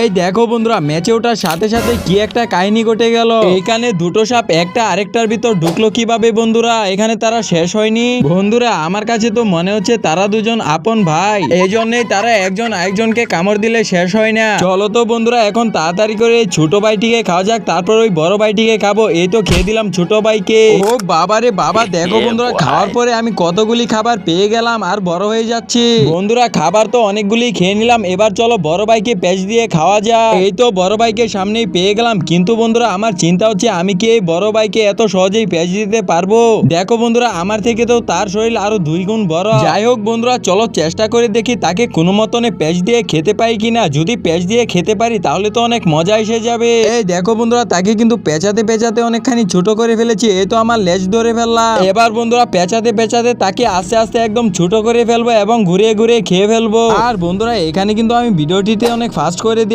এই দেখো বন্ধুরা, ম্যাচে ওঠার সাথে সাথে কি একটা কাহিনী ঘটে গেল। এখানে দুটো সাপ একটা আরেকটার ভিতর ঢুকলো কিভাবে বন্ধুরা? এখানে তারা শেষ হয়নি বন্ধুরা। আমার কাছে তো মনে হচ্ছে তারা দুজন আপন ভাই, এই জন্যই তারা একজন আরেকজনকে কামড় দিলে শেষ হয় না। চলো তো বন্ধুরা, এখন তাড়াতাড়ি করে এই ছোট ভাইটিকে খাওয়া যাক, তারপর ওই বড় ভাইটিকে খাবো। এই তো খেয়ে দিলাম ছোট ভাইকে। ও বাবা রে বাবা, দেখো বন্ধুরা, খাওয়ার পরে আমি কতগুলি খাবার পেয়ে গেলাম আর বড় হয়ে যাচ্ছি। বন্ধুরা, খাবার তো অনেকগুলি খেয়ে নিলাম, এবার চলো বড় ভাইকে পেঁচ দিয়ে খাওয়া যায়। এই তো বড় ভাইকে সামনেই পেয়ে গেলাম, কিন্তু বন্ধুরা আমার চিন্তা হচ্ছে আমি কি এই বড় ভাইকে এত সহজেই পেঁচ দিতে পারবো? দেখো বন্ধুরা, আমার থেকে তো তার শরীর আরো 2 গুণ বড়। যাই হোক বন্ধুরা, চলো চেষ্টা করে দেখি তাকে কোনো মতনে পেঁচ দিয়ে খেতে পারি কিনা। যদি পেঁচ দিয়ে খেতে পারি তাহলে তো অনেক মজা এসে যাবে। এই দেখো বন্ধুরা, তাকে কিন্তু পেঁচাতে পেঁচাতে অনেকখানি ছোট করে ফেলেছি। এই তো আমার লেজ ধরে ফেললাম। এবার বন্ধুরা পেঁচাতে পেঁচাতে তাকে আস্তে আস্তে একদম ছোট করে ফেলবো এবং ঘুরিয়ে ঘুরিয়ে খেয়ে ফেলবো। আর বন্ধুরা, এখানে কিন্তু আমি ভিডিওটিতে অনেক ফাস্ট করে দিই।